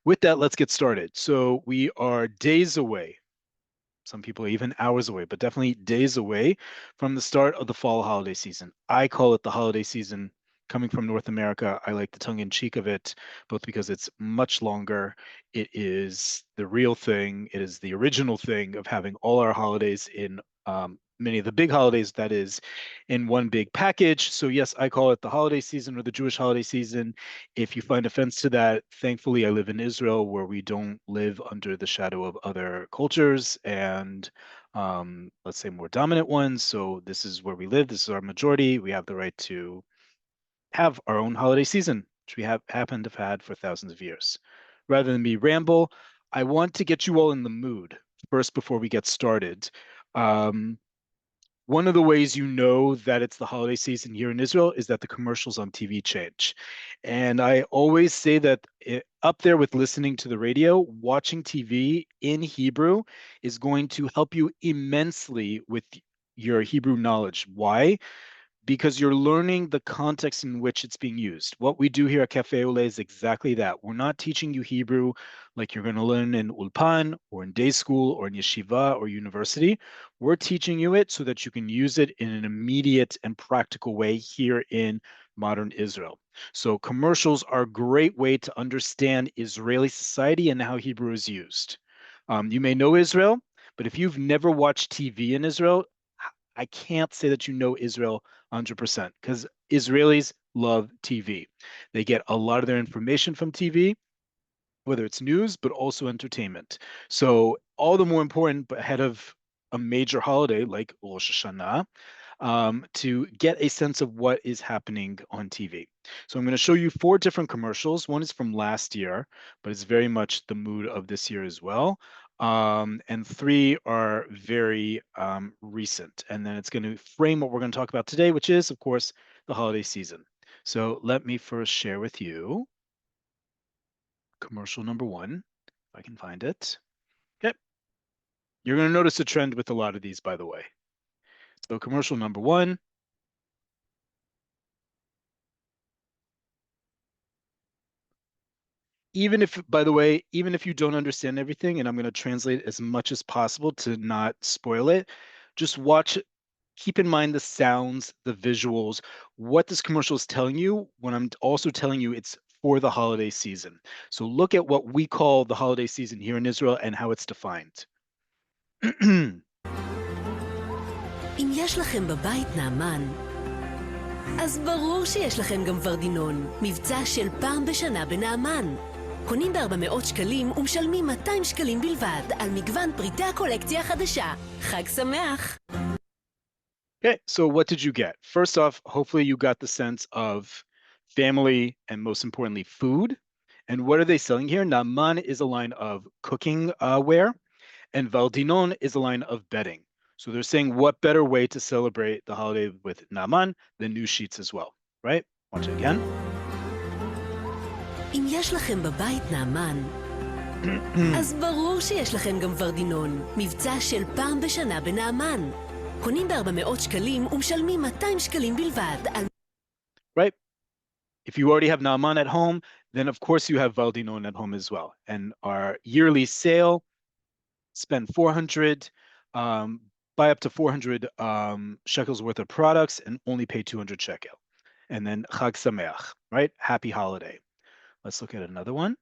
With that, let's get started. So we are days away. Some people are even hours away, but definitely days away from the start of the fall holiday season. I call it the holiday season. Coming from North America, I like the tongue in cheek of it, both because it's much longer. It is the real thing. It is the original thing of having all our holidays in many of the big holidays, that is, in one big package. So, yes, I call it the holiday season or the Jewish holiday season. If you find offense to that, thankfully, I live in Israel where we don't live under the shadow of other cultures and, let's say, more dominant ones. So this is where we live. This is our majority. We have the right to have our own holiday season, which we have happened to have had for thousands of years. Rather than me ramble, I want to get you all in the mood first before we get started. Um, One of the ways you know that it's the holiday season here in Israel is that the commercials on TV change. And I always say that up there with listening to the radio, watching TV in Hebrew is going to help you immensely with your Hebrew knowledge. Why? Because you're learning the context in which it's being used. What we do here at Cafe Oleh is exactly that. We're not teaching you Hebrew like you're going to learn in Ulpan or in day school or in yeshiva or university. We're teaching you it so that you can use it in an immediate and practical way here in modern Israel. So commercials are a great way to understand Israeli society and how Hebrew is used. You may know Israel, but if you've never watched TV in Israel, I can't say that you know Israel 100% because Israelis love TV. They get a lot of their information from TV, whether it's news, but also entertainment. So all the more important ahead of a major holiday like Rosh Hashanah, to get a sense of what is happening on TV. So I'm going to show you four different commercials. One is from last year, but it's very much the mood of this year as well. And three are very recent. And then it's going to frame what we're going to talk about today, which is, of course, the holiday season. So let me first share with you commercial number one, if I can find it. Okay. You're going to notice a trend with a lot of these, by the way. So commercial number one. Even if, by the way, even if you don't understand everything, and I'm going to translate as much as possible to not spoil it, just watch, keep in mind the sounds, the visuals, what this commercial is telling you when I'm also telling you it's for the holiday season. So look at what we call the holiday season here in Israel and how it's defined. אם יש לכם בבית נעמן, אז ברור שיש לכם גם ורדינון, מבצע של פעם בשנה בנעמן. קונים ב-400 שקלים ומשלמים 200 שקלים בלבד על מגוון פריטי הקולקציה החדשה. חג שמח! Okay, so what did you get? First off, hopefully you got the sense of family and most importantly, food. And what are they selling here? Naaman is a line of cooking ware, and Valdinon is a line of bedding. So they're saying what better way to celebrate the holiday with Naaman than new sheets as well, right? Watch it again. אם יש לכם בבית נעמן, אז ברור שיש לכם גם ורדינון, מבצע של פעם בשנה בנעמן. קונים ב-400 שקלים ומשלמים 200 שקלים בלבד על... Right? If you already have Naaman at home, then of course you have Valdinon at home as well. And our yearly sale, spend 400, buy up to 400 shekels worth of products and only pay 200 shekel. And then Chag Sameach, right? Happy holiday. Let's look at another one.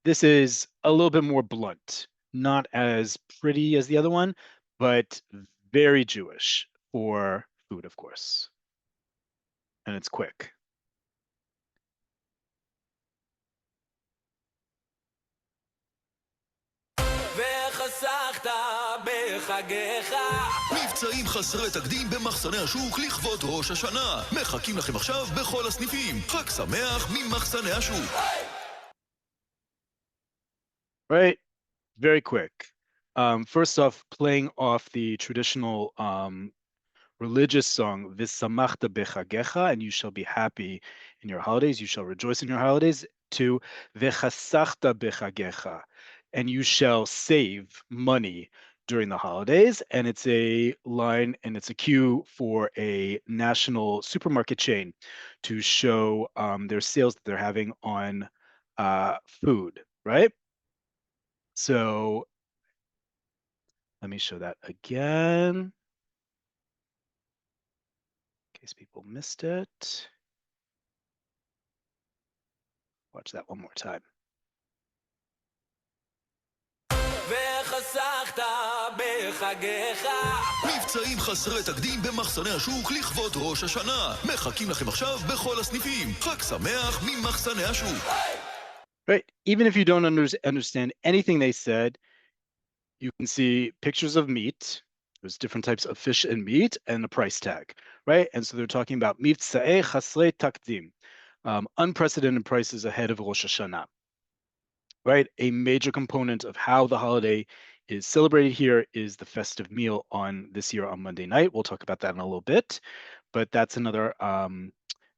This is a little bit more blunt, not as pretty as the other one, but very Jewish for food, of course. And it's quick. וחסכת בחגיך. מבצעים חסרי תקדים במחסני השוק לכבוד ראש השנה. מחכים לכם עכשיו בכל הסניפים. חג שמח ממחסני השוק. Right? Very quick. First off, playing off the traditional religious song, V'samachta bechagecha, and you shall be happy in your holidays, you shall rejoice in your holidays, to V'chasachta bechagecha, and you shall save money during the holidays, and it's a line and it's a cue for a national supermarket chain to show their sales that they're having on food, right? So let me show that again in case people missed it. Watch that one more time. וחסכת בחגיך. מבצעים חסרי תקדים במחסני השוק לכבוד ראש השנה. מחכים לכם עכשיו בכל הסניפים. חג שמח ממחסני השוק. Right. Even if you don't understand anything they said, you can see pictures of meat. There's different types of fish and meat and a price tag, right? And so they're talking about מבצעי חסרי תקדים, unprecedented prices ahead of Rosh Hashanah, right? A major component of how the holiday is celebrated here is the festive meal on this year on Monday night. We'll talk about that in a little bit, but that's another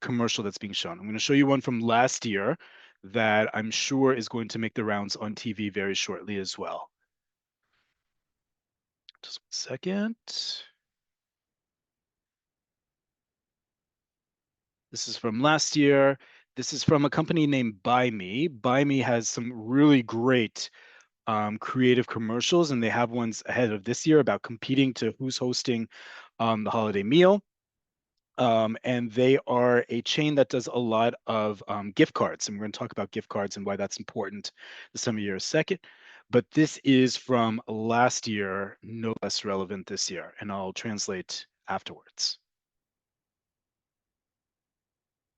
commercial that's being shown. I'm going to show you one from last year that I'm sure is going to make the rounds on TV very shortly as well. Just 1 second. This is from last year. This is from a company named Buy Me. Buy Me has some really great creative commercials, and they have ones ahead of this year about competing to who's hosting the holiday meal. And they are a chain that does a lot of gift cards, and we're going to talk about gift cards and why that's important this time of year in a second. But this is from last year, no less relevant this year, and I'll translate afterwards.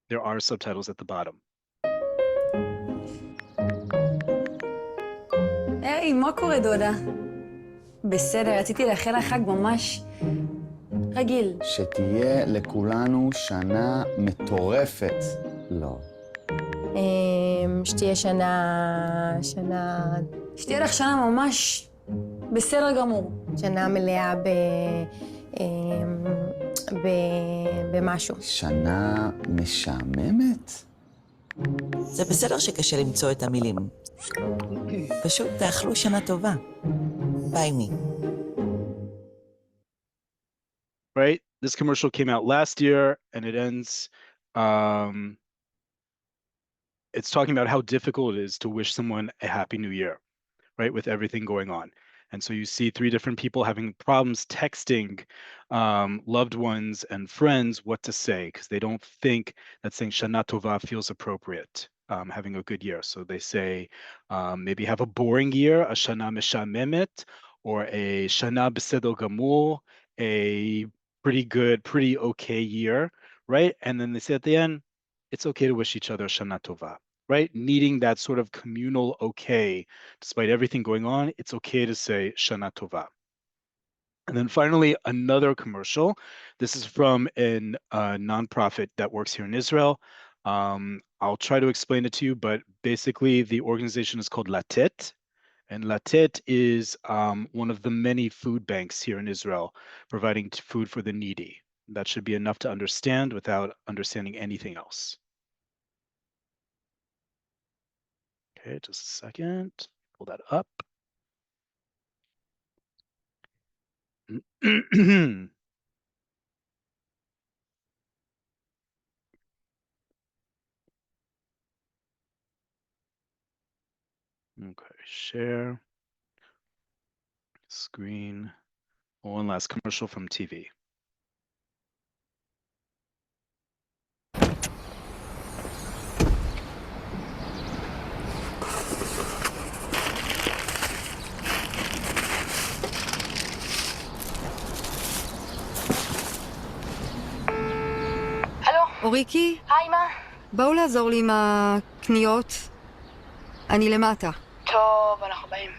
There are subtitles at the bottom. היי, מה קורה, דודה? בסדר, רציתי לאחל לך חג ממש רגיל. שתהיה לכולנו שנה מטורפת. לא. שתהיה שתהיה לך שנה ממש בסדר גמור. שנה מלאה במשהו. שנה משעממת? זה בסדר שקשה למצוא את המילים. פשוט תאכלו שנה טובה. ביי מי. Right? This commercial came out last year and it ends, it's talking about how difficult it is to wish someone a happy new year, right? With everything going on. And so you see 3 different people having problems texting loved ones and friends what to say because they don't think that saying Shana Tova feels appropriate, having a good year. So they say maybe have a boring year, a Shana Meshamemet, or a Shana Beseder Gamur, a pretty good, pretty okay year, right? And then they say at the end, it's okay to wish each other Shana Tova, right? Needing that sort of communal okay, despite everything going on, it's okay to say Shana Tova. And then finally, another commercial. This is from a nonprofit that works here in Israel. I'll try to explain it to you, but basically the organization is called Latet. And Latet is one of the many food banks here in Israel, providing food for the needy. That should be enough to understand without understanding anything else. Okay, just a second. Pull that up. Okay, share screen. One last commercial from TV. אוריקי, היי, מה? באו לעזור לי עם הקניות. אני למטה. טוב, אנחנו באים.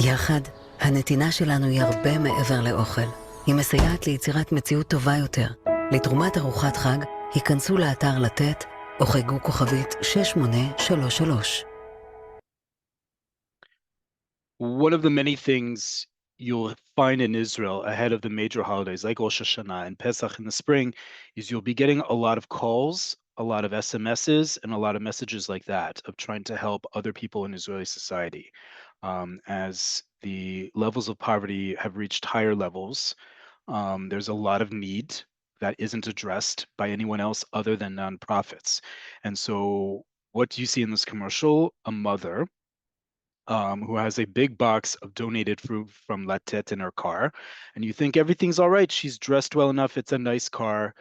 יחד, הנתינה שלנו היא הרבה מעבר לאוכל. היא מסייעת ליצירת מציאות טובה יותר. לתרומת ארוחת חג, היכנסו לאתר לתת, או חגגו כוכבית 6833. One of the many things you'll find in Israel ahead of the major holidays like Rosh Hashanah and Pesach in the spring is you'll be getting a lot of calls a lot of SMSs and a lot of messages like that of trying to help other people in Israeli society. As the levels of poverty have reached higher levels, there's a lot of need that isn't addressed by anyone else other than nonprofits. And so what do you see in this commercial? A mother who has a big box of donated fruit from Latet in her car. And you think everything's all right. She's dressed well enough. It's a nice car,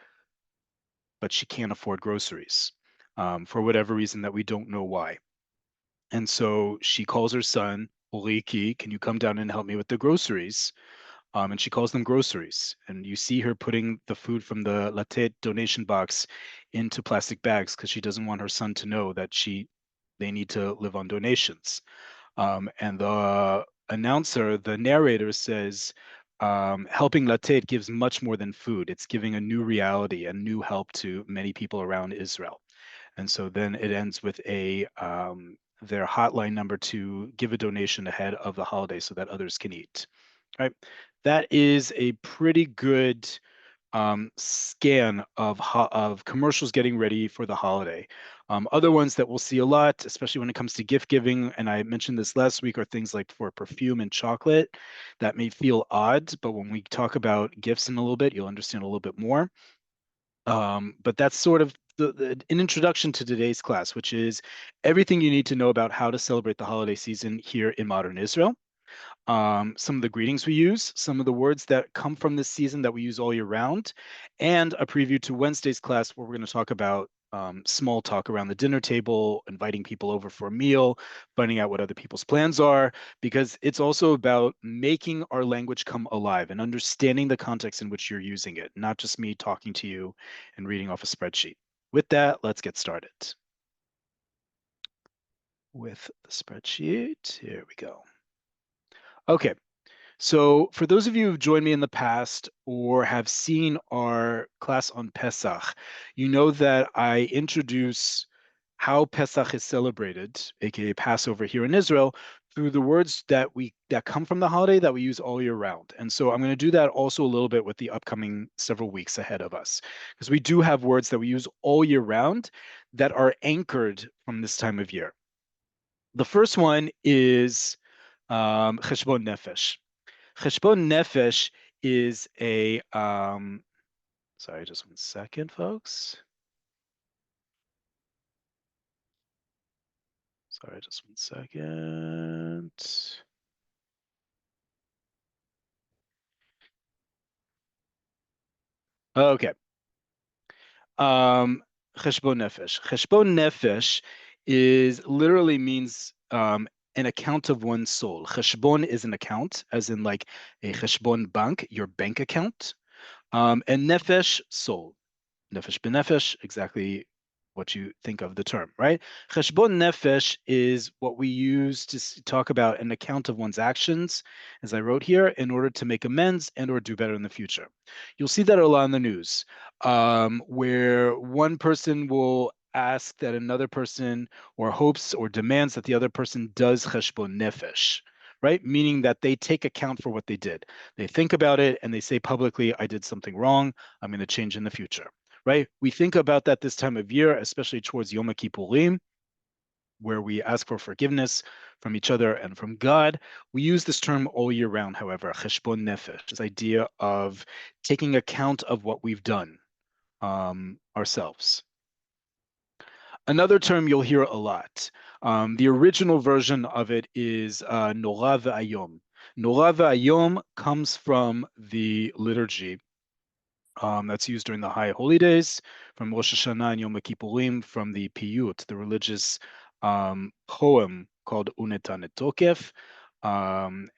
but she can't afford groceries for whatever reason that we don't know why. And so she calls her son, Oleh, can you come down and help me with the groceries? And she calls them groceries. And you see her putting the food from the Latte donation box into plastic bags because she doesn't want her son to know that they need to live on donations. And the announcer, the narrator says, helping Latte gives much more than food. It's giving a new reality and new help to many people around Israel. And so then it ends with their hotline number to give a donation ahead of the holiday so that others can eat. Right? That is a pretty good scan of commercials getting ready for the holiday. Other ones that we'll see a lot, especially when it comes to gift giving, and I mentioned this last week, are things like for perfume and chocolate. That may feel odd, but when we talk about gifts in a little bit, you'll understand a little bit more. But that's sort of an introduction to today's class, which is everything you need to know about how to celebrate the holiday season here in modern Israel. Some of the greetings we use, some of the words that come from this season that we use all year round, and a preview to Wednesday's class where we're going to talk about small talk around the dinner table, inviting people over for a meal, finding out what other people's plans are, because it's also about making our language come alive and understanding the context in which you're using it, not just me talking to you and reading off a spreadsheet. With that, let's get started. With the spreadsheet, here we go. Okay, so for those of you who've joined me in the past or have seen our class on Pesach, you know that I introduce how Pesach is celebrated, aka Passover here in Israel, through the words that come from the holiday that we use all year round. And so I'm going to do that also a little bit with the upcoming several weeks ahead of us, because we do have words that we use all year round that are anchored from this time of year. The first one is cheshbon nefesh. Cheshbon nefesh is sorry, just 1 second, folks. Sorry, just 1 second. Okay. Cheshbon nefesh. Cheshbon nefesh is literally means an account of one's soul. Cheshbon is an account, as in like a cheshbon bank, your bank account. And nefesh, soul. Nefesh b'nefesh, exactly what you think of the term, right? Cheshbon nefesh is what we use to talk about an account of one's actions, as I wrote here, in order to make amends and or do better in the future. You'll see that a lot in the news, where one person will ask that another person or hopes or demands that the other person does cheshbon nefesh, right? Meaning that they take account for what they did. They think about it and they say publicly, I did something wrong. I'm going to change in the future. Right? We think about that this time of year, especially towards Yom Kippurim, where we ask for forgiveness from each other and from God. We use this term all year round, however, cheshbon nefesh, this idea of taking account of what we've done ourselves. Another term you'll hear a lot. The original version of it is Nora ve'ayom. Nora ve'ayom comes from the liturgy that's used during the high holy days, from Rosh Hashanah and Yom Kippurim, from the Piyut, the religious poem called Unetan Tokef.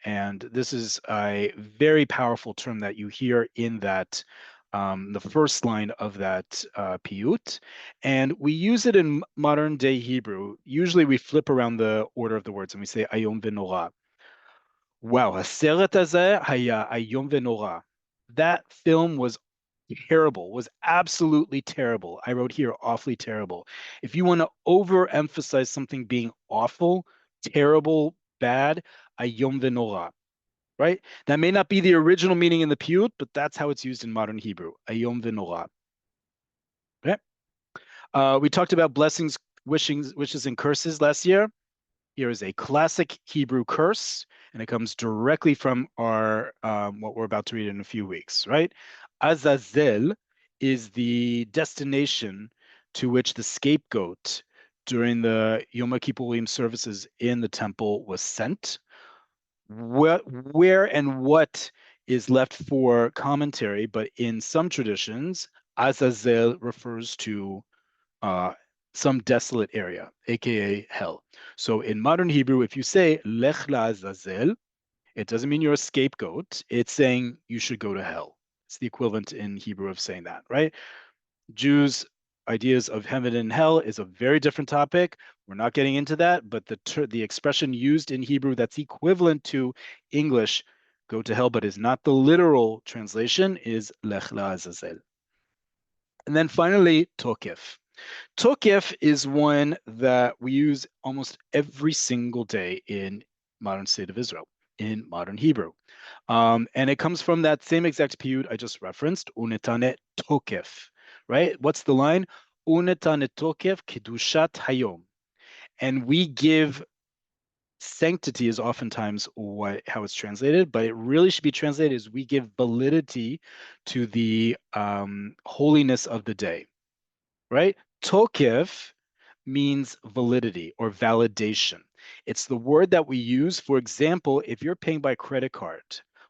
And this is a very powerful term that you hear in that, the first line of that Piyut. And we use it in modern day Hebrew. Usually we flip around the order of the words and we say Ayom Ve'Nora. Wow, הסרט הזה היה איום ונורא. That film was terrible, was absolutely terrible. I wrote here awfully terrible. If you want to overemphasize something being awful, terrible, bad, ayom v'nora, right? That may not be the original meaning in the Piyut, but that's how it's used in modern Hebrew, ayom v'nora. Okay? We talked about blessings, wishes, and curses last year. Here is a classic Hebrew curse, and it comes directly from our what we're about to read in a few weeks, right? Azazel is the destination to which the scapegoat during the Yom Kippurim services in the temple was sent. Where and what is left for commentary, but in some traditions, Azazel refers to uh, some desolate area, aka hell. So in modern Hebrew, if you say Lech La'azazel, it doesn't mean you're a scapegoat. It's saying you should go to hell. It's the equivalent in Hebrew of saying that, right? Jews' ideas of heaven and hell is a very different topic. We're not getting into that, but the expression used in Hebrew that's equivalent to English, go to hell, but is not the literal translation, is Lech La'azazel. And then finally, Tokef. Tokef is one that we use almost every single day in modern state of Israel, in modern Hebrew. And it comes from that same exact piyut I just referenced, unetane tokef, right? What's the line? Unetane tokef kedushat hayom. And we give sanctity is oftentimes how it's translated, but it really should be translated as we give validity to the holiness of the day, right? Tokef means validity or validation. It's the word that we use. For example, if you're paying by credit card,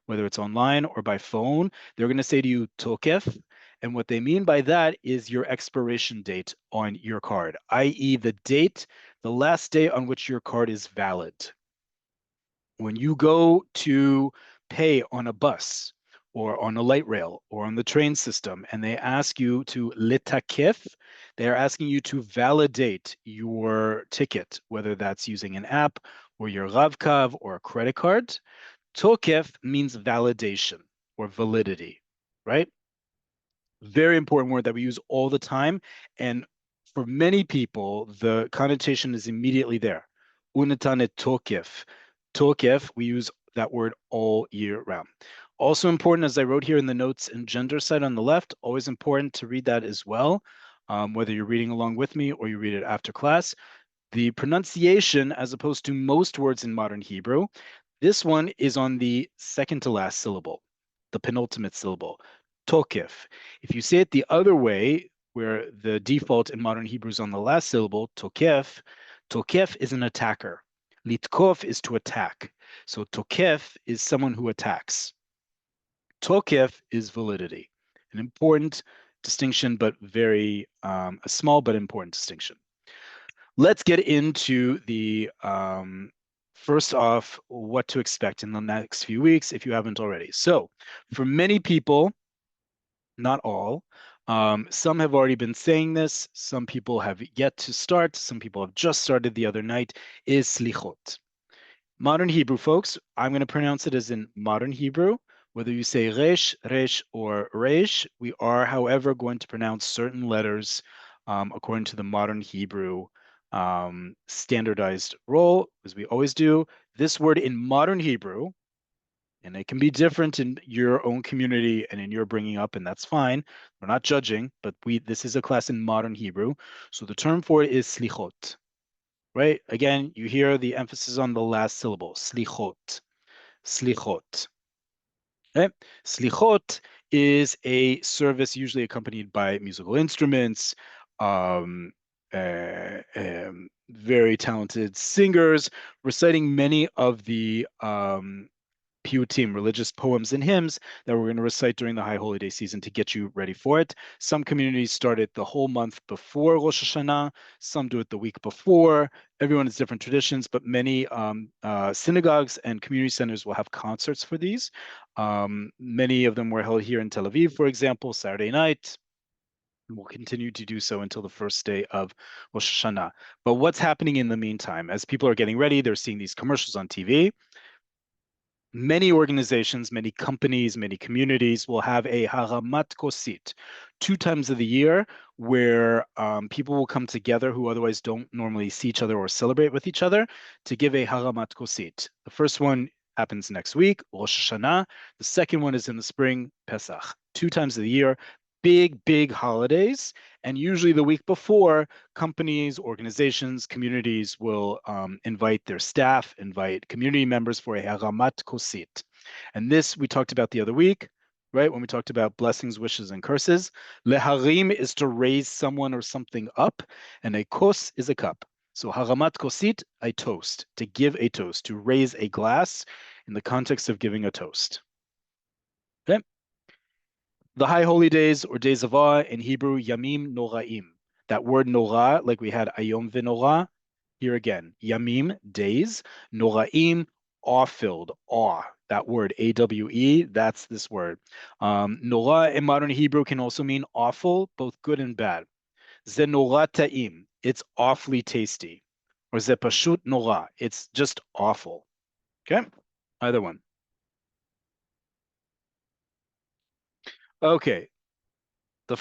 whether it's online or by phone, they're going to say to you, Tokef. And what they mean by that is your expiration date on your card, i.e., the date, the last day on which your card is valid. When you go to pay on a bus or on a light rail or on the train system, and they ask you to litakif, they're asking you to validate your ticket, whether that's using an app or your Ravkav or a credit card. Tokef means validation or validity, right? Very important word that we use all the time. And for many people, the connotation is immediately there. Unetane tokef. Tokef, we use that word all year round. Also important, as I wrote here in the notes and gender side on the left, always important to read that as well, whether you're reading along with me or you read it after class. The pronunciation, as opposed to most words in modern Hebrew, this one is on the second to last syllable, the penultimate syllable, tokef. If you say it the other way, where the default in modern Hebrew is on the last syllable, tokef, tokef is an attacker. Litkof is to attack. So tokef is someone who attacks. Tokef is validity. An important distinction, but very a small but important distinction. Let's get into the first off, what to expect in the next few weeks if you haven't already. So for many people, not all, some have already been saying this, some people have yet to start, some people have just started the other night, is slichot. Modern Hebrew, folks, I'm going to pronounce it as in modern Hebrew. Whether you say resh, resh, or resh, we are, however, going to pronounce certain letters according to the modern Hebrew standardized role, as we always do. This word in modern Hebrew, and it can be different in your own community and in your bringing up, and that's fine. We're not judging, but this is a class in modern Hebrew. So the term for it is slichot, right? Again, you hear the emphasis on the last syllable, slichot, slichot. Okay? Slichot is a service usually accompanied by musical instruments, very talented singers reciting many of the piyutim, religious poems and hymns that we're going to recite during the high holiday season to get you ready for it. Some communities start it the whole month before Rosh Hashanah. Some do it the week before. Everyone has different traditions, but many synagogues and community centers will have concerts for these. Many of them were held here in Tel Aviv, for example, Saturday night. We'll continue to do so until the first day of Rosh Hashanah. But what's happening in the meantime? As people are getting ready, they're seeing these commercials on TV. Many organizations, many companies, many communities will have a haramat kosit 2 times of the year where people will come together who otherwise don't normally see each other or celebrate with each other to give a haramat kosit. The first one happens next week, Rosh Hashanah. The second one is in the spring, Pesach. 2 times of the year, big, big holidays. And usually the week before, companies, organizations, communities will invite their staff, invite community members for a haramat kosit. And this we talked about the other week, right? When we talked about blessings, wishes, and curses. Leharim is to raise someone or something up, and a kos is a cup. So haramat kosit, a toast, to give a toast, to raise a glass in the context of giving a toast. Okay? The high holy days or days of awe, in Hebrew, yamim noraim. That word nora, like we had ayom v'nora, here again, yamim, days, noraim, awe-filled, awe. That word, A-W-E, that's this word. Nora in modern Hebrew can also mean awful, both good and bad. Ze nora ta'im, it's awfully tasty. Or ze pashut nora, it's just awful. Okay, either one. Okay, the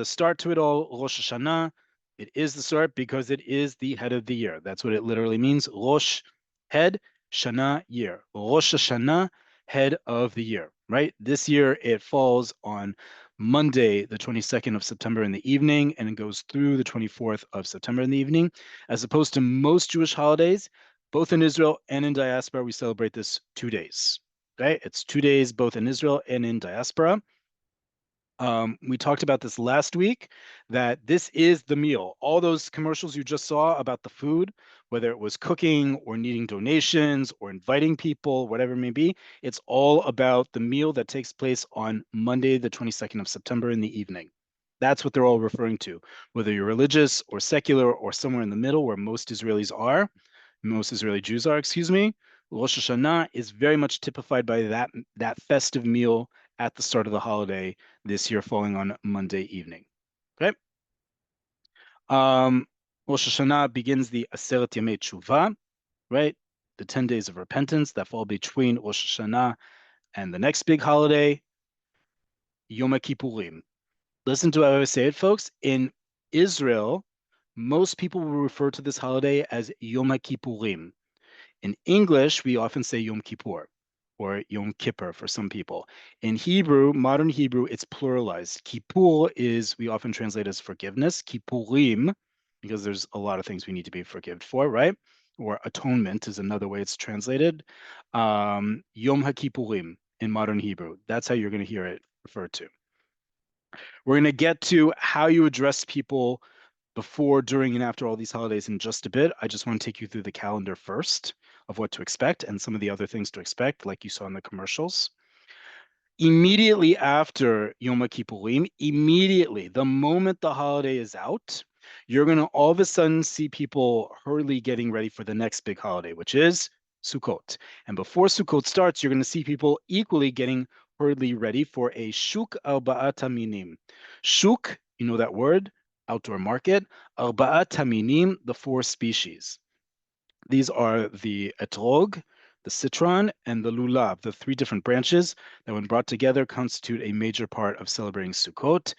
start to it all, Rosh Hashanah. It is the start because it is the head of the year. That's what it literally means. Rosh, head, Shana, year. Rosh Hashanah, head of the year, right? This year it falls on Monday, the 22nd of September in the evening, and it goes through the 24th of September in the evening. As opposed to most Jewish holidays, both in Israel and in diaspora, we celebrate this 2 days. Okay, it's 2 days both in Israel and in diaspora. We talked about this last week, that this is the meal. All those commercials you just saw about the food, whether it was cooking or needing donations or inviting people, whatever it may be, it's all about the meal that takes place on Monday, the 22nd of September in the evening. That's what they're all referring to, whether you're religious or secular or somewhere in the middle where most Israelis are, most Israeli Jews are, excuse me. Rosh Hashanah is very much typified by that festive meal at the start of the holiday, this year falling on Monday evening. Okay. Rosh Hashanah begins the Aseret Yamei Tshuva, right? The 10 days of repentance that fall between Rosh Hashanah and the next big holiday, Yom Kippurim. Listen to how I say it, folks. In Israel, most people will refer to this holiday as Yom Kippurim. In English, we often say Yom Kippur or Yom Kippur for some people. In Hebrew, modern Hebrew, it's pluralized. Kippur is, we often translate as forgiveness. Kippurim, because there's a lot of things we need to be forgiven for, right? Or atonement is another way it's translated. Yom HaKippurim in modern Hebrew. That's how you're going to hear it referred to. We're going to get to how you address people before, during, and after all these holidays in just a bit. I just want to take you through the calendar first of what to expect and some of the other things to expect, like you saw in the commercials. Immediately after Yom Kippurim, immediately, the moment the holiday is out, you're going to all of a sudden see people hurriedly getting ready for the next big holiday, which is Sukkot. And before Sukkot starts, you're going to see people equally getting hurriedly ready for a Shuk Arba'at Haminim. Shuk, you know that word, outdoor market. Arba'at Haminim, the 4 species. These are the etrog, the citron, and the lulav, the 3 different branches that, when brought together, constitute a major part of celebrating Sukkot.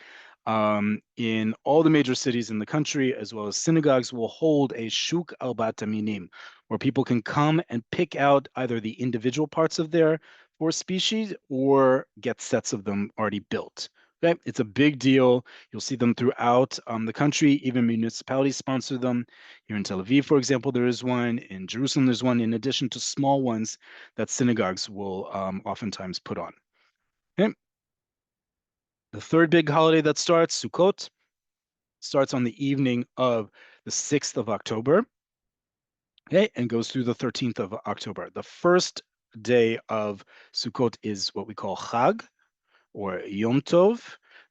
In all the major cities in the country, as well as synagogues, will hold a shuk al-bat minim, where people can come and pick out either the individual parts of their 4 species or get sets of them already built. Okay, it's a big deal. You'll see them throughout the country. Even municipalities sponsor them. Here in Tel Aviv, for example, there is one. In Jerusalem, there's one, in addition to small ones that synagogues will oftentimes put on. Okay. The third big holiday that starts, Sukkot, starts on the evening of the 6th of October, okay, and goes through the 13th of October. The first day of Sukkot is what we call Chag, or Yom Tov.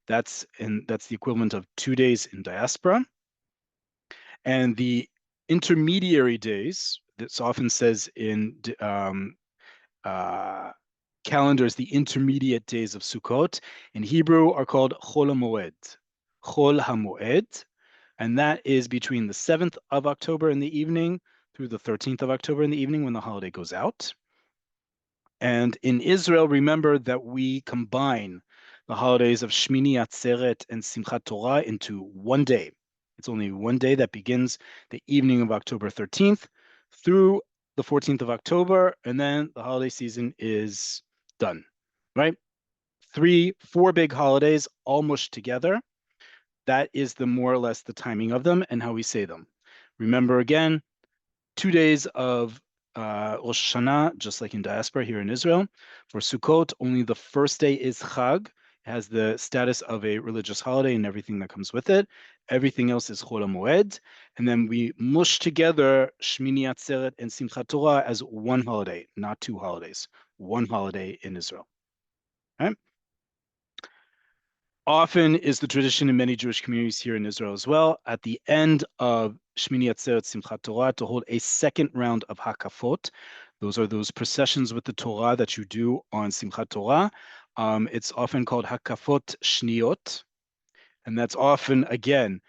That's the equivalent of 2 days in diaspora. And the intermediary days, this often says in calendars, the intermediate days of Sukkot, in Hebrew are called Chol HaMoed. Chol HaMoed, and that is between the 7th of October in the evening through the 13th of October in the evening when the holiday goes out. And in Israel, remember that we combine the holidays of Shmini Atzeret and Simchat Torah into one day. It's only one day that begins the evening of October 13th through the 14th of October, and then the holiday season is done, right? 4 big holidays all mushed together. that is the more or less the timing of them and how we say them. Remember again, 2 days of Rosh Hashanah, just like in diaspora here in Israel. For Sukkot, only the first day is Chag. It has the status of a religious holiday and everything that comes with it. Everything else is Chol HaMoed. And then we mush together Shmini Atzeret and Simchat Torah as one holiday, not two holidays. One holiday in Israel. Right? Often is the tradition in many Jewish communities here in Israel as well, at the end of Shmini Atzeret Simchat Torah, to hold a second round of Hakafot. Those are those processions with the Torah that you do on Simchat Torah. It's often called Hakafot Shniot, and that's often, again,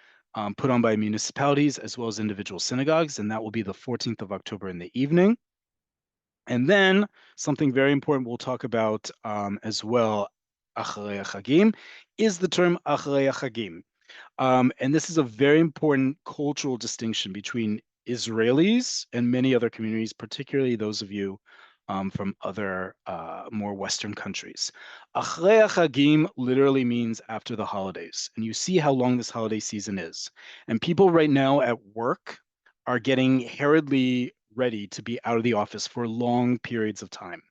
put on by municipalities as well as individual synagogues, and that will be the 14th of October in the evening. And then something very important we'll talk about as well, Acharei Chagim, is the term Acharei Chagim. And this is a very important cultural distinction between Israelis and many other communities, particularly those of you from other more Western countries. Acharei Chagim literally means after the holidays. And you see how long this holiday season is. And people right now at work are getting hurriedly ready to be out of the office for long periods of time.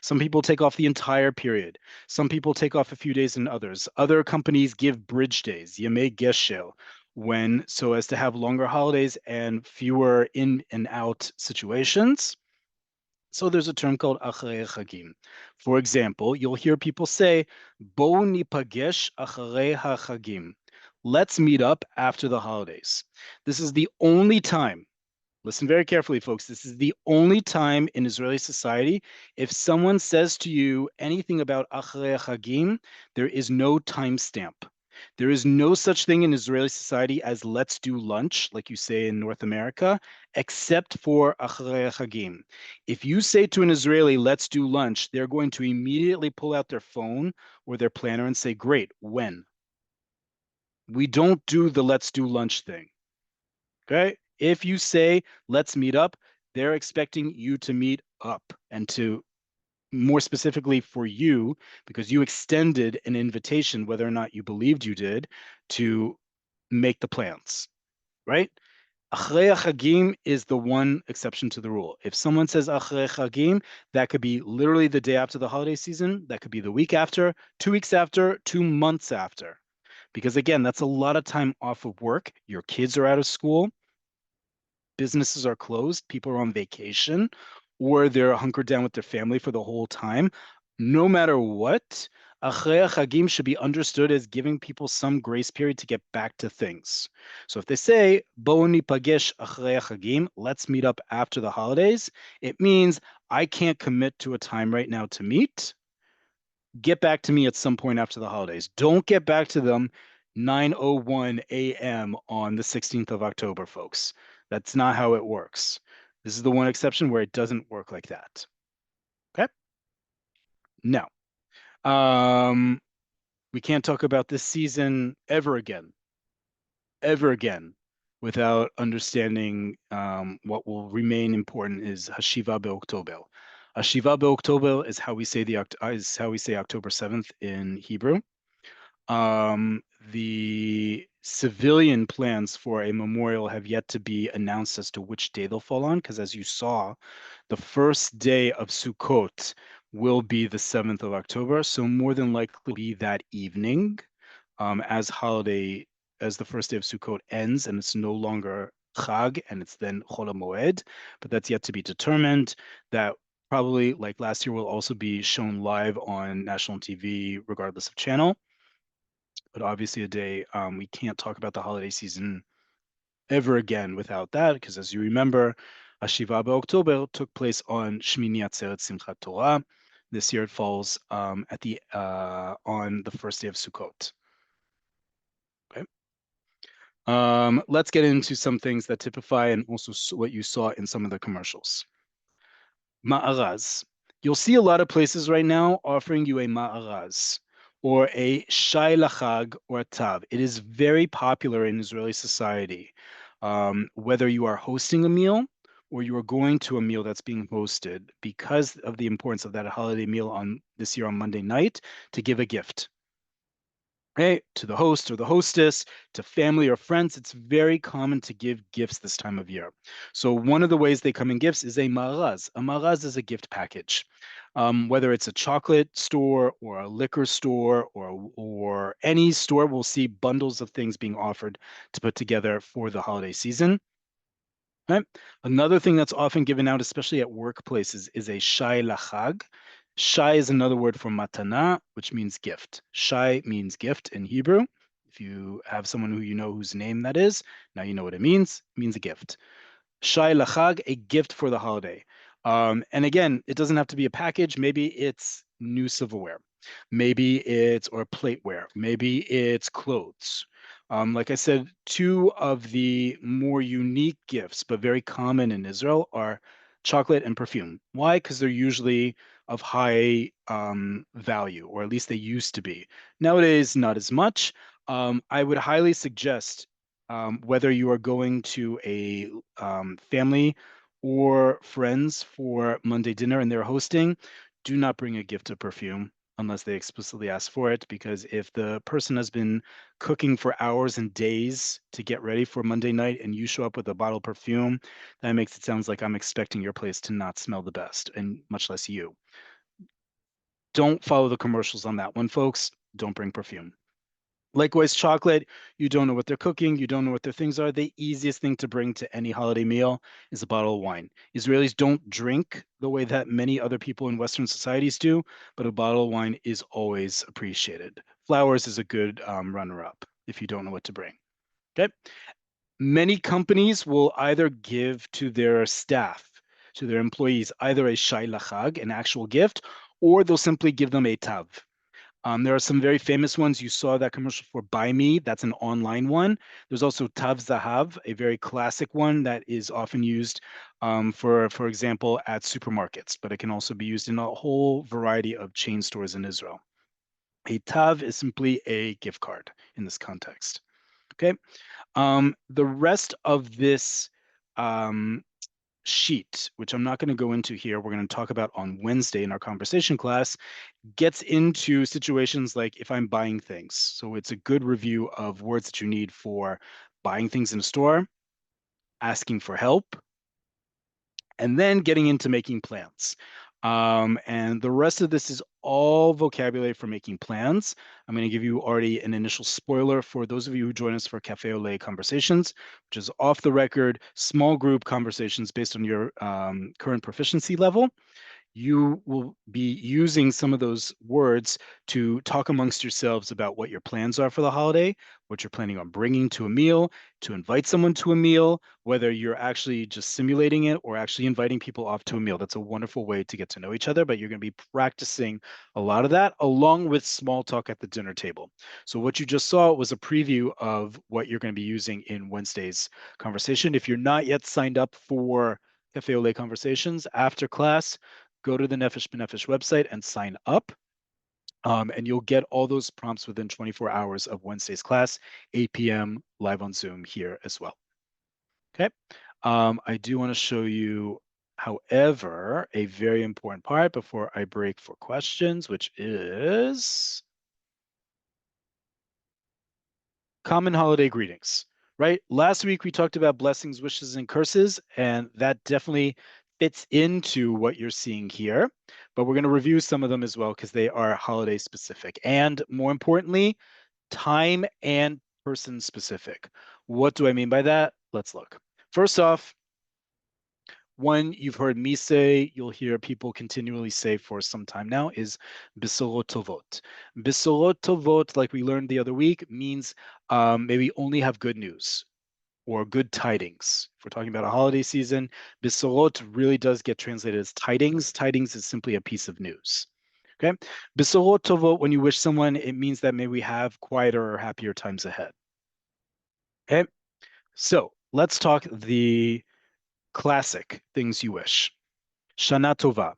Some people take off the entire period. Some people take off a few days and others. Other companies give bridge days, Yemei Gesher, when so as to have longer holidays and fewer in and out situations. So there's a term called Acharei Chagim. For example, you'll hear people say, Bo nipagesh acharei hachagim. Let's meet up after the holidays. This is the only time. Listen very carefully, folks. This is the only time in Israeli society, if someone says to you anything about Acharei Chagim, there is no timestamp. There is no such thing in Israeli society as let's do lunch, like you say in North America, except for Acharei Chagim. If you say to an Israeli, let's do lunch, they're going to immediately pull out their phone or their planner and say, great, when? We don't do the let's do lunch thing. Okay? If you say, let's meet up, they're expecting you to meet up and to more specifically for you, because you extended an invitation, whether or not you believed you did, to make the plans, right? Achrei Chagim is the one exception to the rule. If someone says Achrei Chagim, that could be literally the day after the holiday season. That could be the week after, 2 weeks after, 2 months after. Because again, that's a lot of time off of work. Your kids are out of school. Businesses are closed, people are on vacation, or they're hunkered down with their family for the whole time. No matter what, Achrei Chagim should be understood as giving people some grace period to get back to things. So if they say, Bo nipagesh achrei Chagim, let's meet up after the holidays, it means I can't commit to a time right now to meet. Get back to me at some point after the holidays. Don't get back to them 9:01 a.m. on the 16th of October, folks. That's not how it works. This is the one exception where it doesn't work like that. Okay? Now, we can't talk about this season ever again, without understanding what will remain important is Hashiva beOktober. Hashiva beOktober is how we say October 7th in Hebrew. The civilian plans for a memorial have yet to be announced as to which day they'll fall on, because as you saw, the first day of Sukkot will be the 7th of October, so more than likely be that evening, as the first day of Sukkot ends and it's no longer Chag and it's then Chol HaMoed, but that's yet to be determined. That probably, like last year, will also be shown live on national TV, regardless of channel. But obviously a day we can't talk about the holiday season ever again without that, because as you remember, Hashiva beOktober took place on Shmini Atzeret Simchat Torah. This year it falls on the first day of Sukkot. Okay. Let's get into some things that typify and also what you saw in some of the commercials. Ma'araz. You'll see a lot of places right now offering you a ma'araz or a shai lachag or a tav. It is very popular in Israeli society. Whether you are hosting a meal or you are going to a meal that's being hosted, because of the importance of that holiday meal on this year on Monday night, to give a gift. right? To the host or the hostess, to family or friends. It's very common to give gifts this time of year. So one of the ways they come in gifts is a maraz. A maraz is a gift package. Whether it's a chocolate store or a liquor store or any store, we'll see bundles of things being offered to put together for the holiday season. Right. Another thing that's often given out, especially at workplaces, is a shai lachag. Shai is another word for matana, which means gift. Shai means gift in Hebrew. If you have someone who you know whose name that is, now you know what it means. It means a gift. Shai lachag, a gift for the holiday. And again, it doesn't have to be a package. Maybe it's new silverware. Maybe it's or plateware. Maybe it's clothes. Like I said, two of the more unique gifts, but very common in Israel, are chocolate and perfume. Why? Because they're usually of high value, or at least they used to be. Nowadays, not as much. I would highly suggest whether you are going to a family or friends for Monday dinner and they're hosting, do not bring a gift of perfume unless they explicitly ask for it. Because if the person has been cooking for hours and days to get ready for Monday night and you show up with a bottle of perfume, that makes it sound like I'm expecting your place to not smell the best, and much less you. Don't follow the commercials on that one, folks. Don't bring perfume. Likewise, chocolate, you don't know what they're cooking, you don't know what their things are. The easiest thing to bring to any holiday meal is a bottle of wine. Israelis don't drink the way that many other people in Western societies do, but a bottle of wine is always appreciated. Flowers is a good runner-up if you don't know what to bring. Okay. Many companies will either give to their staff, to their employees, either a shai lachag, an actual gift, or they'll simply give them a tav. There are some very famous ones. You saw that commercial for Buy Me. That's an online one. There's also Tav Zahav, a very classic one that is often used for example, at supermarkets, but it can also be used in a whole variety of chain stores in Israel. A Tav is simply a gift card in this context. Okay. The rest of this um, sheet, which I'm not going to go into here, we're going to talk about on Wednesday in our conversation class, gets into situations like if I'm buying things. So it's a good review of words that you need for buying things in a store, asking for help, and then getting into making plans. And the rest of this is all vocabulary for making plans. I'm going to give you already an initial spoiler for those of you who join us for Cafe Oleh Conversations, which is off the record, small group conversations based on your current proficiency level. You will be using some of those words to talk amongst yourselves about what your plans are for the holiday, what you're planning on bringing to a meal, to invite someone to a meal, whether you're actually just simulating it or actually inviting people off to a meal. That's a wonderful way to get to know each other, but you're going to be practicing a lot of that along with small talk at the dinner table. So what you just saw was a preview of what you're going to be using in Wednesday's conversation. If you're not yet signed up for Cafe Oleh Conversations after class, go to the Nefesh B'Nefesh website and sign up. And you'll get all those prompts within 24 hours of Wednesday's class, 8 p.m. live on Zoom here as well. Okay. I do want to show you, however, a very important part before I break for questions, which is common holiday greetings, right? Last week we talked about blessings, wishes, and curses, and that definitely fits into what you're seeing here. But we're going to review some of them as well because they are holiday specific and, more importantly, time and person specific. What do I mean by that? Let's look. First off, one you've heard me say, you'll hear people continually say for some time now, is Besorot Tovot. Besorot Tovot, like we learned the other week, means maybe only have good news or good tidings. If we're talking about a holiday season, Besorot really does get translated as tidings. Tidings is simply a piece of news. Okay. Besorot Tovot, when you wish someone, it means that maybe we have quieter or happier times ahead. Okay. So let's talk the classic things you wish. Shana Tova.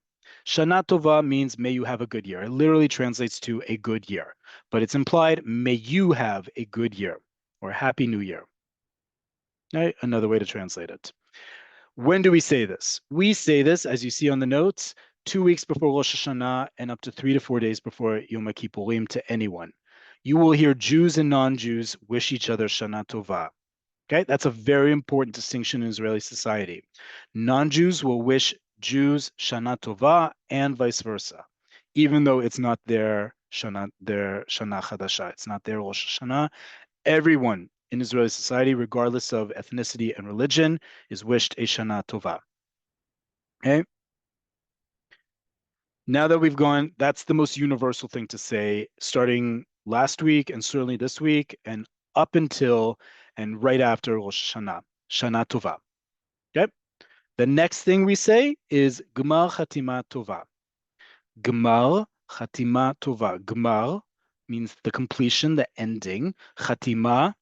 Shana Tova means may you have a good year. It literally translates to a good year, but it's implied may you have a good year or happy new year. Right? Another way to translate it. When do we say this? We say this, as you see on the notes, 2 weeks before Rosh Hashanah and up to 3 to 4 days before Yom Kippurim to anyone. you will hear Jews and non-Jews wish each other Shana Tova. Okay, that's a very important distinction in Israeli society. Non-Jews will wish Jews Shana Tova and vice versa, even though it's not their Shana Chadasha, it's not their Rosh Hashanah. Everyone in Israeli society, regardless of ethnicity and religion, is wished a Shana Tova. Okay. Now that we've gone, that's the most universal thing to say, starting last week and certainly this week, and up until and right after Rosh Hashanah, Shana Tova. Okay. The next thing we say is Gmar Chatima Tova. Gmar Chatima Tova. Gmar means the completion, the ending. Chatima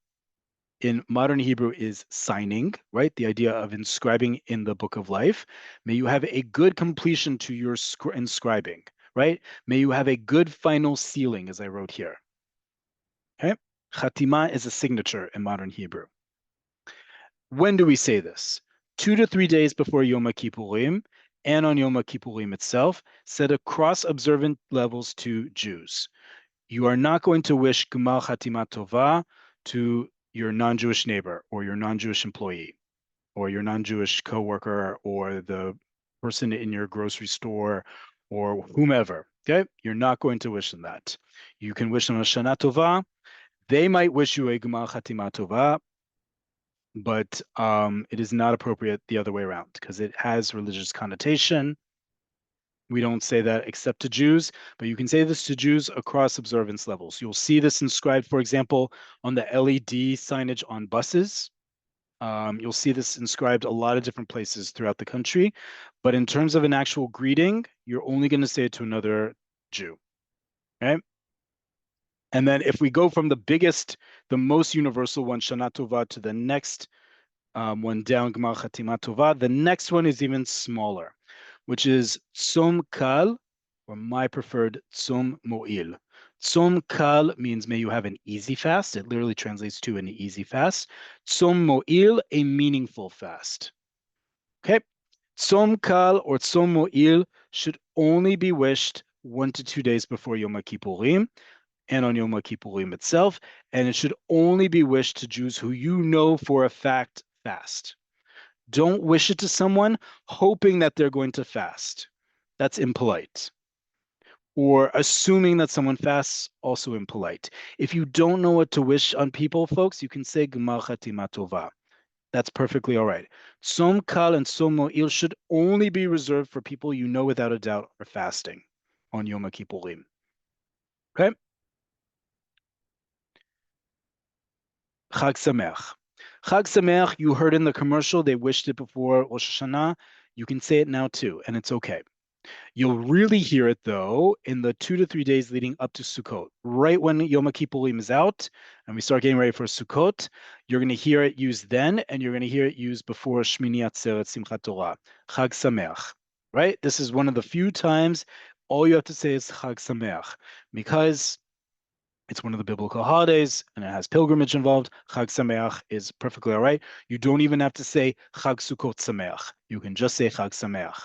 in modern Hebrew is signing, right? The idea of inscribing in the book of life. May you have a good completion to your inscribing, right? May you have a good final sealing, as I wrote here. Okay? Chatima is a signature in modern Hebrew. When do we say this? 2 to 3 days before Yom Kippurim and on Yom Kippurim itself, set across observant levels to Jews. You are not going to wish Gmar Chatima Tova to your non-Jewish neighbor or your non-Jewish employee or your non-Jewish coworker or the person in your grocery store or whomever, okay? You're not going to wish them that. You can wish them a Shana Tova. They might wish you a Gmar Chatima Tova, but it is not appropriate the other way around because it has religious connotation. We don't say that except to Jews, but you can say this to Jews across observance levels. You'll see this inscribed, for example, on the LED signage on buses. You'll see this inscribed a lot of different places throughout the country. But in terms of an actual greeting, you're only going to say it to another Jew. Okay? And then if we go from the biggest, the most universal one, Shana Tova, to the next one down, Gmar Chatima Tova, the next one is even smaller, which is Tzom Kal, or my preferred Tzom Mo'il. Tzom Kal means may you have an easy fast. It literally translates to an easy fast. Tzom Mo'il, a meaningful fast. Okay? Tzom Kal or Tzom Mo'il should only be wished 1 to 2 days before Yom Kippurim and on Yom Kippurim itself, and it should only be wished to Jews who you know for a fact fast. Don't wish it to someone hoping that they're going to fast. That's impolite. Or assuming that someone fasts, also impolite. If you don't know what to wish on people, folks, you can say Gmar Chatima Tova. That's perfectly all right. Tzom Kal and Tzom Mo'il should only be reserved for people you know without a doubt are fasting on Yom Kippurim. Okay? Chag Sameach. Chag Sameach, you heard in the commercial, they wished it before Rosh Hashanah. You can say it now too, and it's okay. You'll really hear it though in the 2 to 3 days leading up to Sukkot. Right when Yom Kippurim is out and we start getting ready for Sukkot, you're going to hear it used then, and you're going to hear it used before Shmini Atzeret Simchat Torah. Chag Sameach, right? This is one of the few times all you have to say is Chag Sameach because it's one of the biblical holidays and it has pilgrimage involved. Chag Sameach is perfectly all right. You don't even have to say Chag Sukkot Sameach. You can just say Chag Sameach.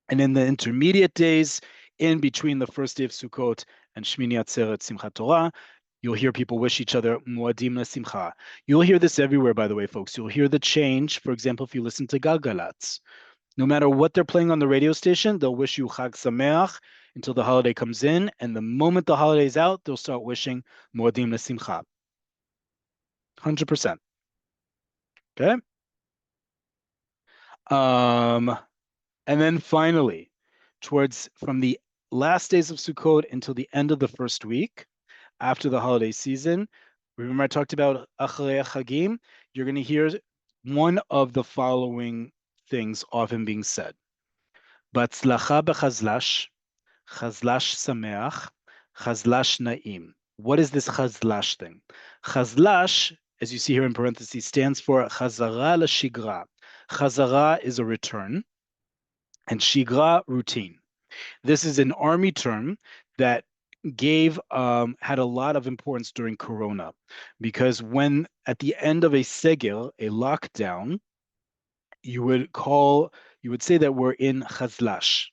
And in the intermediate days, in between the first day of Sukkot and Shmini Atzeret Simchat Torah, you'll hear people wish each other Moadim LaSimcha. You'll hear this everywhere, by the way, folks. You'll hear the change. For example, if you listen to Galgalatz, no matter what they're playing on the radio station, they'll wish you Chag Sameach until the holiday comes in. And the moment the holiday's out, they'll start wishing Moadim LaSimcha. 100%. Okay? And then finally, from the last days of Sukkot until the end of the first week, after the holiday season, remember I talked about Acharei Chagim, you're going to hear one of the following things often being said. Batzlacha b'chazlash, chazlash sameach, chazlash na'im. What is this chazlash thing? Chazlash, as you see here in parentheses, stands for chazara l'shigra. Chazara is a return, and shigra, routine. This is an army term that had a lot of importance during Corona, because when at the end of a segel, a lockdown, you would say that we're in chazlash.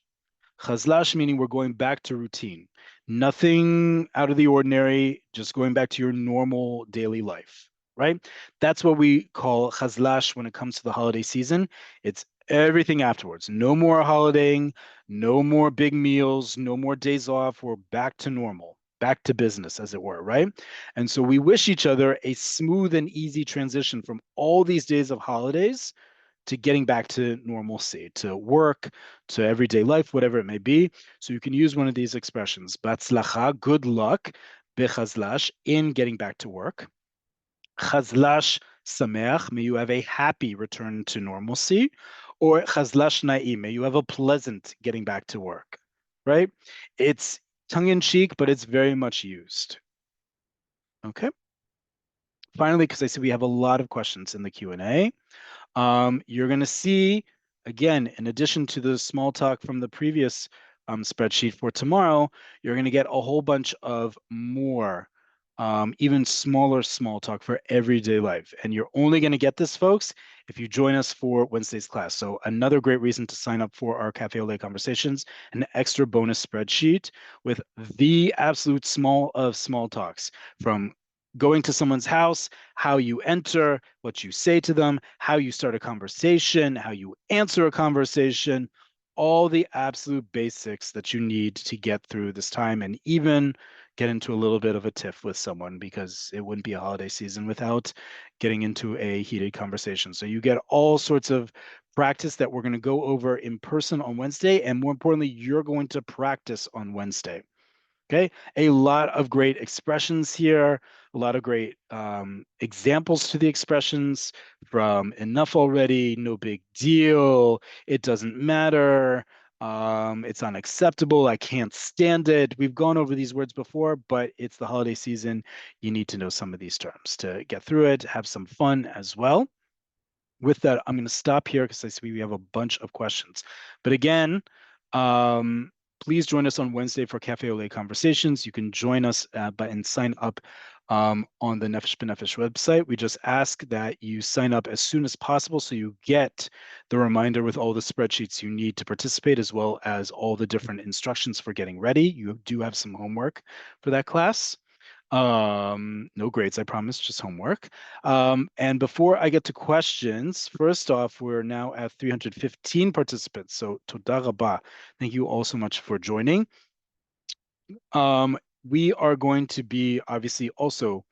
Chazlash meaning we're going back to routine. Nothing out of the ordinary, just going back to your normal daily life, right? That's what we call chazlash when it comes to the holiday season. It's everything afterwards. No more holidaying, no more big meals, no more days off. We're back to normal, back to business, as it were, right? And so we wish each other a smooth and easy transition from all these days of holidays to getting back to normalcy, to work, to everyday life, whatever it may be. So you can use one of these expressions, batzlacha, good luck, bechazlash, in getting back to work. Chazlash sameach, may you have a happy return to normalcy. Or chazlash na'im, may you have a pleasant getting back to work, right? It's tongue in cheek, but it's very much used. Okay. Finally, because I see we have a lot of questions in the Q&A, you're going to see, again, in addition to the small talk from the previous spreadsheet for tomorrow, you're going to get a whole bunch of more, even smaller small talk for everyday life. And you're only going to get this, folks, if you join us for Wednesday's class. So another great reason to sign up for our Cafe Oleh conversations, an extra bonus spreadsheet with the absolute small of small talks, from going to someone's house, how you enter, what you say to them, how you start a conversation, how you answer a conversation, all the absolute basics that you need to get through this time, and even get into a little bit of a tiff with someone, because it wouldn't be a holiday season without getting into a heated conversation. So you get all sorts of practice that we're going to go over in person on Wednesday, and more importantly, you're going to practice on Wednesday. Okay, a lot of great expressions here, a lot of great examples to the expressions, from enough already, no big deal, it doesn't matter, it's unacceptable, I can't stand it. We've gone over these words before, but it's the holiday season. You need to know some of these terms to get through it, have some fun as well. With that, I'm going to stop here because I see we have a bunch of questions. But again, please join us on Wednesday for Cafe Oleh Conversations. You can join us and sign up on the Nefesh B'Nefesh website. We just ask that you sign up as soon as possible so you get the reminder with all the spreadsheets you need to participate, as well as all the different instructions for getting ready. You do have some homework for that class. No grades, I promise, just homework. And before I get to questions, first off, we're now at 315 participants. So toda rabah. Thank you all so much for joining. We are going to be obviously also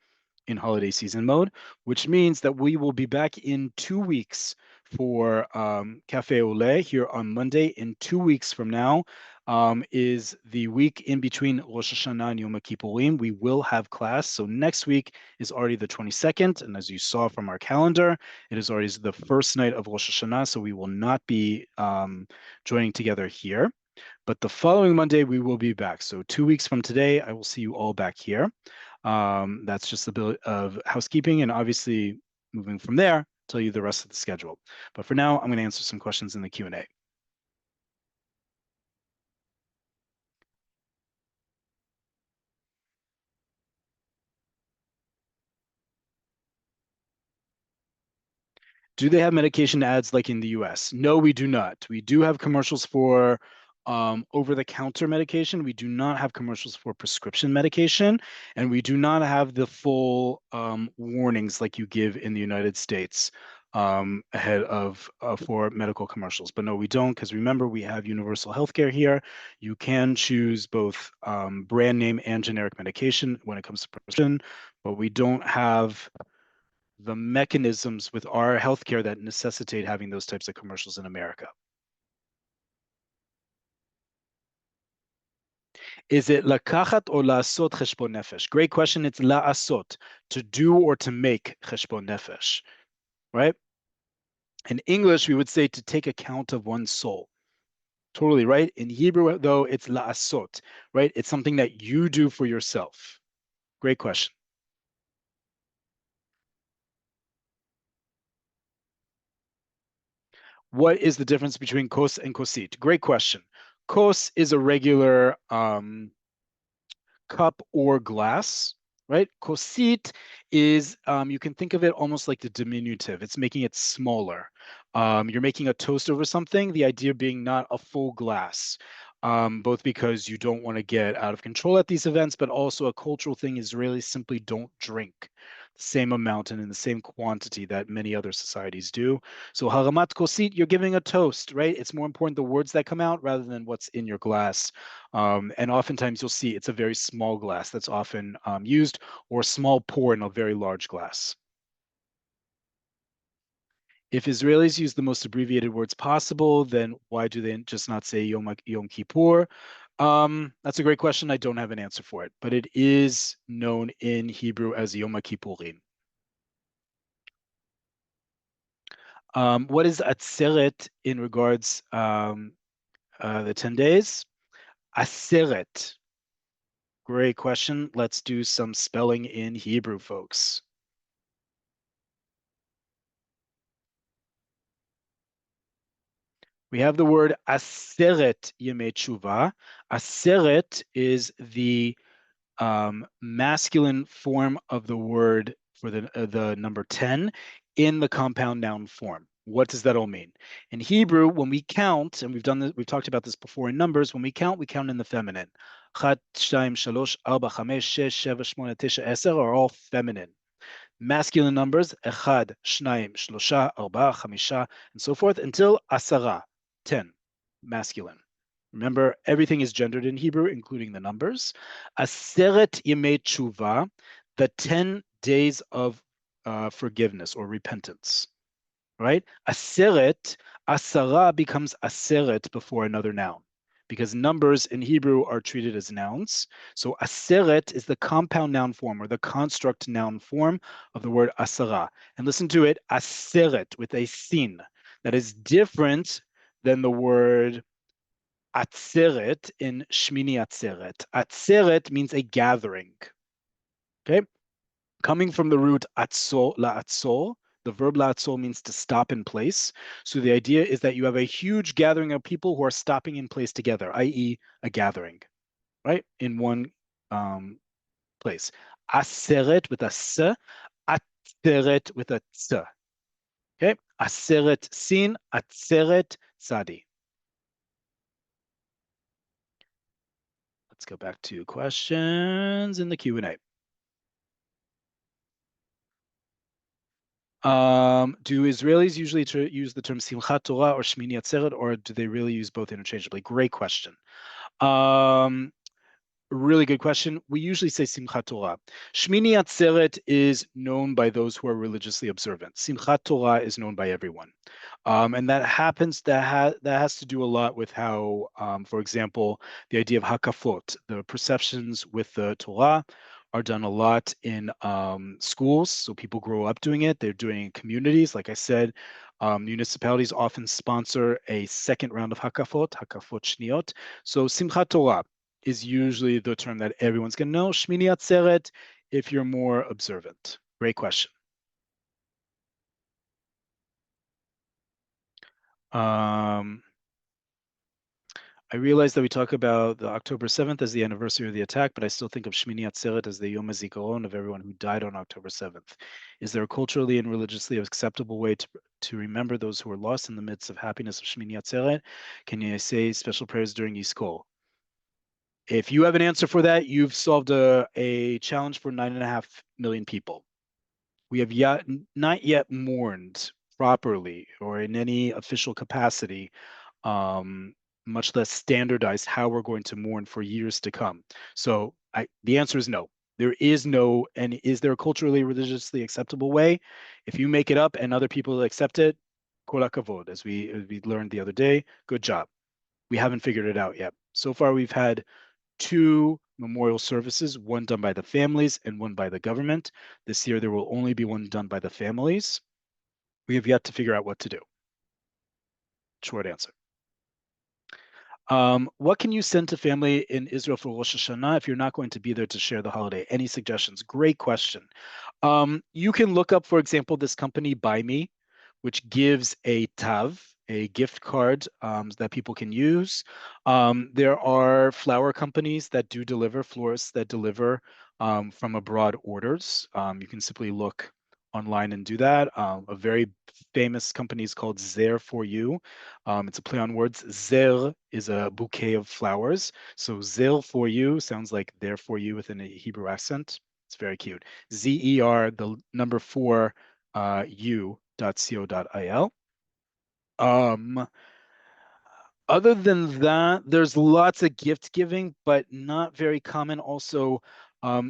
in holiday season mode, which means that we will be back in 2 weeks for Cafe Oleh here on Monday. In 2 weeks from now is the week in between Rosh Hashanah and Yom Kippurim. We will have class. So next week is already the 22nd. And as you saw from our calendar, it is already the first night of Rosh Hashanah. So we will not be joining together here. But the following Monday, we will be back. So 2 weeks from today, I will see you all back here. That's just a bit of housekeeping, and obviously moving from there, tell you the rest of the schedule. But for now, I'm going to answer some questions in the Q&A. Do they have medication ads like in the US? No, we do not. We do have commercials for over-the-counter medication. We do not have commercials for prescription medication, and we do not have the full warnings like you give in the United States ahead of for medical commercials. But no, we don't, because remember, we have universal healthcare here. You can choose both brand name and generic medication when it comes to prescription, but we don't have the mechanisms with our healthcare that necessitate having those types of commercials in America. Is it לקחת or לעשות חשבון nefesh? Great question. It's לעשות, to do or to make חשבון nefesh, right? In English, we would say to take account of one's soul. Totally right. In Hebrew, though, it's לעשות, right? It's something that you do for yourself. Great question. What is the difference between kos and kosit? Great question. Kos is a regular cup or glass, right? Kosit is, you can think of it almost like the diminutive. It's making it smaller. You're making a toast over something, the idea being not a full glass. both because you don't want to get out of control at these events, but also a cultural thing. Israelis simply don't drink the same amount and in the same quantity that many other societies do. So haramat kosit, you're giving a toast, right? It's more important the words that come out rather than what's in your glass. And oftentimes you'll see it's a very small glass that's often used, or a small pour in a very large glass. If Israelis use the most abbreviated words possible, then why do they just not say Yom Kippur? That's a great question. I don't have an answer for it, but it is known in Hebrew as Yom Kippurim. What is Atzeret in regards the 10 days? Aseret. Great question. Let's do some spelling in Hebrew, folks. We have the word Aseret Yemei Tshuva. Aseret is the masculine form of the word for the number 10 in the compound noun form. What does that all mean? In Hebrew, when we count, and we've talked about this before in numbers, when we count in the feminine. Chat, shtaim, shalosh, arba, chamesh, shesh, sheva, shmona, tisha, eser are all feminine. Masculine numbers, echad, shnaim, shlosha, arba, chamisha, and so forth, until asara, 10, masculine. Remember, everything is gendered in Hebrew, including the numbers. Aseret Yemei Tshuva, the 10 days of forgiveness or repentance, right? Aseret, asara becomes aseret before another noun, because numbers in Hebrew are treated as nouns. So aseret is the compound noun form or the construct noun form of the word asara. And listen to it, aseret with a sin. That is different than the word atzeret in Shmini Atzeret. Atzeret means a gathering. Okay, coming from the root atzol la'atzol, the verb la'atzol means to stop in place. So the idea is that you have a huge gathering of people who are stopping in place together, i.e., a gathering, right, in one place. Aseret with a s, atzeret with a ts. Okay, aseret sin, atzeret tzadi. Let's go back to questions in the Q&A. Do Israelis usually use the term Simchat Torah or Shmini Atzeret, or do they really use both interchangeably? Great question. Um, Really good question. We usually say Simchat Torah. Shmini Atzeret is known by those who are religiously observant. Simchat Torah is known by everyone. And that has to do a lot with how, for example, the idea of hakafot, the perceptions with the Torah, are done a lot in schools. So people grow up doing it. They're doing it in communities. Like I said, municipalities often sponsor a second round of hakafot shniot. So Simchat Torah is usually the term that everyone's going to know. Shmini Atzeret, if you're more observant. Great question. I realize that we talk about the October 7th as the anniversary of the attack, but I still think of Shmini Atzeret as the Yom HaZikaron of everyone who died on October 7th. Is there a culturally and religiously acceptable way to remember those who were lost in the midst of happiness of Shmini Atzeret? Can you say special prayers during Yizkor? If you have an answer for that, you've solved a challenge for 9.5 million people. We have not yet mourned properly or in any official capacity, much less standardized how we're going to mourn for years to come. So the answer is no. There is no, and is there a culturally, religiously acceptable way? If you make it up and other people accept it, kol hakavod, as we learned the other day, good job. We haven't figured it out yet. So far, we've had 2 memorial services, one done by the families and one by the government. This year, there will only be one done by the families. We have yet to figure out what to do. Short answer. What can you send to family in Israel for Rosh Hashanah if you're not going to be there to share the holiday? Any suggestions? Great question. You can look up, for example, this company Buy Me, which gives a tav, a gift card that people can use. There are flower companies that do deliver, florists that deliver from abroad orders. You can simply look online and do that. A very famous company is called Zer for You. It's a play on words. Zer is a bouquet of flowers. So Zer for You sounds like there for you within a Hebrew accent. It's very cute. ZER, the number 4, u.co.il. Other than that, there's lots of gift giving, but not very common. Also,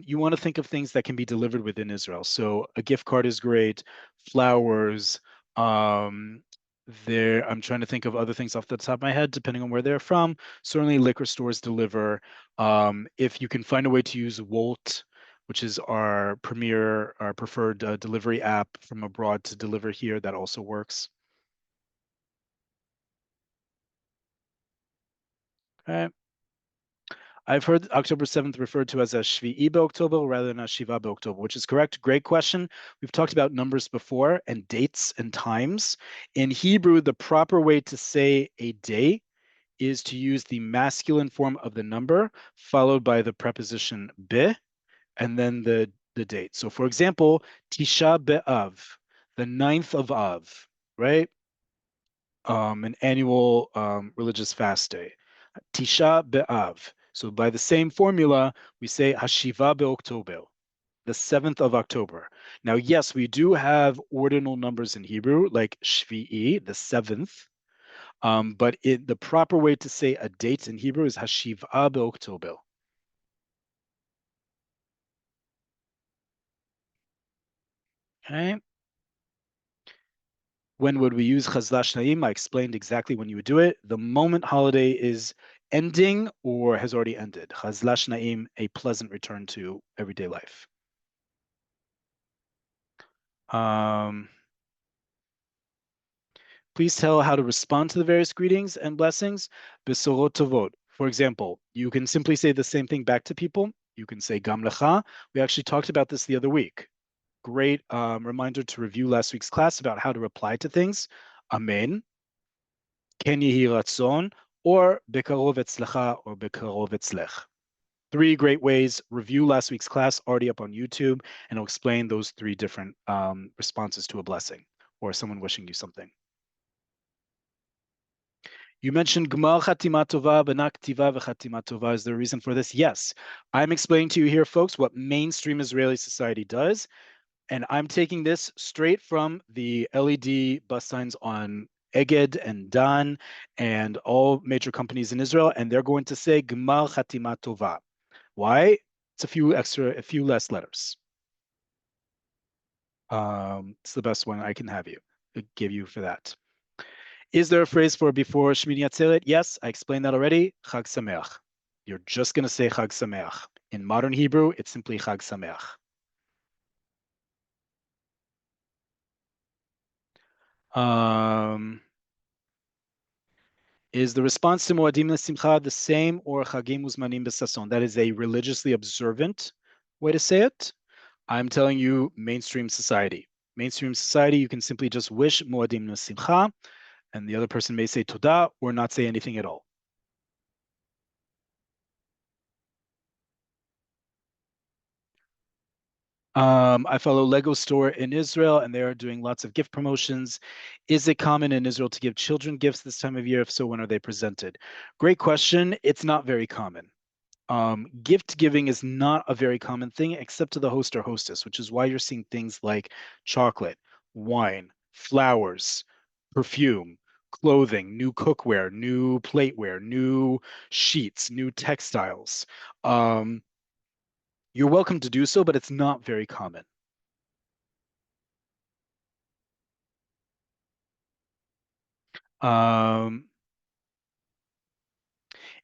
you want to think of things that can be delivered within Israel. So a gift card is great, flowers. Um, I'm trying to think of other things off the top of my head, depending on where they're from. Certainly, liquor stores deliver. If you can find a way to use Wolt, which is our preferred delivery app from abroad to deliver here, that also works. Okay. I've heard October 7th referred to as a Shvi'i be'October rather than a Shiva be'October, which is correct. Great question. We've talked about numbers before and dates and times. In Hebrew, the proper way to say a day is to use the masculine form of the number followed by the preposition be and then the date. So for example, Tisha B'Av, the 9th of Av, right? An annual religious fast day. Tisha B'Av. So by the same formula, we say Hashiva be'October, the 7th of October. Now, yes, we do have ordinal numbers in Hebrew, like Shvi'i, the 7th, but the proper way to say a date in Hebrew is Hashiva be'October. Okay. When would we use Chazlash Naim? I explained exactly when you would do it. The moment holiday is ending or has already ended. Chazlash Naim, a pleasant return to everyday life. Please tell how to respond to the various greetings and blessings. Besorot tovot. For example, you can simply say the same thing back to people. You can say gam lecha. We actually talked about this the other week. Great reminder to review last week's class about how to reply to things. Amen. Ken yehi ratzon, or bekarov etzlecha, or bekarov etzlech. 3 great ways. Review last week's class, already up on YouTube, and I'll explain those 3 different responses to a blessing or someone wishing you something. You mentioned Gmar Chatima Tova, Benak Tiva v'Chatima Tova. Is there a reason for this? Yes. I'm explaining to you here, folks, what mainstream Israeli society does. And I'm taking this straight from the LED bus signs on Eged and Dan and all major companies in Israel. And they're going to say Gmar Chatima Tova. Why? It's a few less letters. It's the best one I can give you for that. Is there a phrase for before Shmini Atzeret? Yes, I explained that already. Chag Sameach. You're just going to say Chag Sameach. In modern Hebrew, it's simply Chag Sameach. Is the response to Moadim L'Simcha the same or Chagim Uzmanim B'Sason? That is a religiously observant way to say it. I'm telling you mainstream society. Mainstream society, you can simply just wish Moadim L'Simcha, and the other person may say Toda or not say anything at all. I follow Lego Store in Israel, and they are doing lots of gift promotions. Is it common in Israel to give children gifts this time of year? If so, when are they presented? Great question. It's not very common. Gift giving is not a very common thing, except to the host or hostess, which is why you're seeing things like chocolate, wine, flowers, perfume, clothing, new cookware, new plateware, new sheets, new textiles. You're welcome to do so, but it's not very common.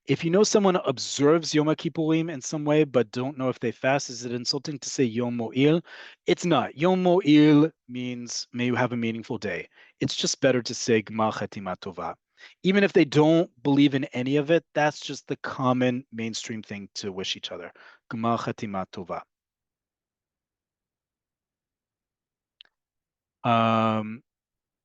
If you know someone observes Yom Kippurim in some way, but don't know if they fast, is it insulting to say Yom Mo'il? It's not. Yom Mo'il means may you have a meaningful day. It's just better to say Gmar Chatima Tova. Even if they don't believe in any of it, that's just the common mainstream thing to wish each other. Gmar Chatima Tova.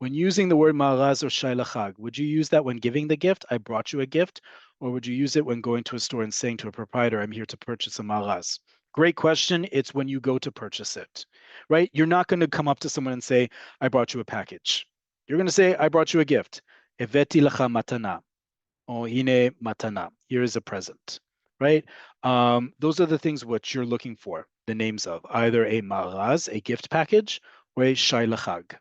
When using the word maraz or shai lachag, would you use that when giving the gift? I brought you a gift, or would you use it when going to a store and saying to a proprietor, I'm here to purchase a maraz? Great question. It's when you go to purchase it, right? You're not going to come up to someone and say, I brought you a package. You're going to say, I brought you a gift. Eveti lacha matana. Oh, hine matana. Here is a present, right? Those are the things what you're looking for, the names of either a maraz, a gift package, or a shai lachag.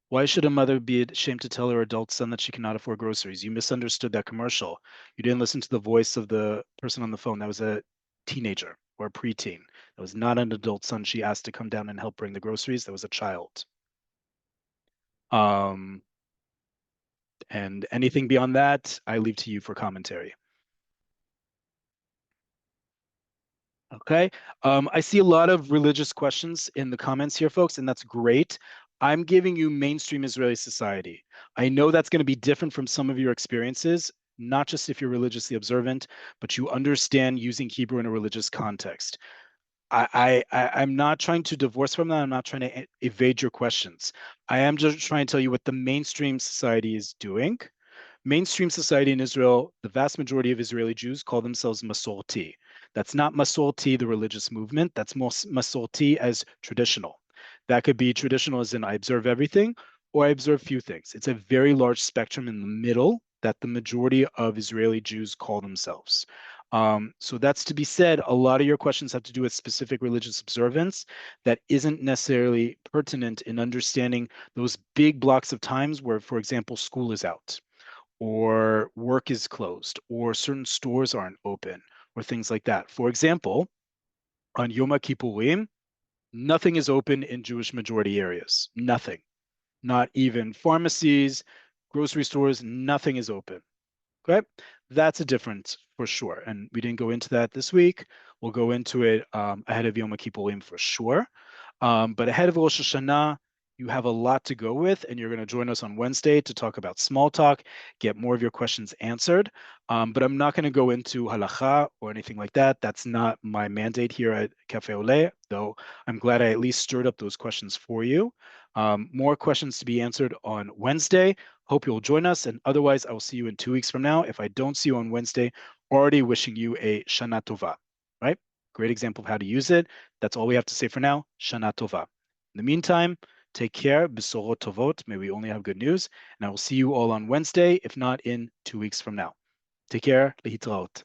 Why should a mother be ashamed to tell her adult son that she cannot afford groceries? You misunderstood that commercial. You didn't listen to the voice of the person on the phone. That was a teenager or a preteen. That was not an adult son she asked to come down and help bring the groceries. That was a child. And anything beyond that, I leave to you for commentary. Okay. I see a lot of religious questions in the comments here, folks, and that's great. I'm giving you mainstream Israeli society. I know that's going to be different from some of your experiences, not just if you're religiously observant, but you understand using Hebrew in a religious context. I'm not trying to divorce from that. I'm not trying to evade your questions. I am just trying to tell you what the mainstream society is doing. Mainstream society in Israel, the vast majority of Israeli Jews call themselves Masorti. That's not Masorti, the religious movement. That's Masorti as traditional. That could be traditional as in I observe everything, or I observe few things. It's a very large spectrum in the middle that the majority of Israeli Jews call themselves. So that's to be said, a lot of your questions have to do with specific religious observance that isn't necessarily pertinent in understanding those big blocks of times where, for example, school is out, or work is closed, or certain stores aren't open, or things like that. For example, on Yom Kippurim, nothing is open in Jewish majority areas. Nothing. Not even pharmacies, grocery stores, nothing is open. Okay, that's a difference for sure. And we didn't go into that this week. We'll go into it ahead of Yom Kippurim for sure. But ahead of Rosh Hashanah, you have a lot to go with, and you're going to join us on Wednesday to talk about small talk, get more of your questions answered. But I'm not going to go into halacha or anything like that. That's not my mandate here at Cafe Oleh, though I'm glad I at least stirred up those questions for you. More questions to be answered on Wednesday. Hope you'll join us, and otherwise, I will see you in 2 weeks from now. If I don't see you on Wednesday, already wishing you a Shana Tova, right? Great example of how to use it. That's all we have to say for now. Shana Tova. In the meantime, take care. Besorot Tovot. May we only have good news. And I will see you all on Wednesday, if not in 2 weeks from now. Take care. Lehitraot.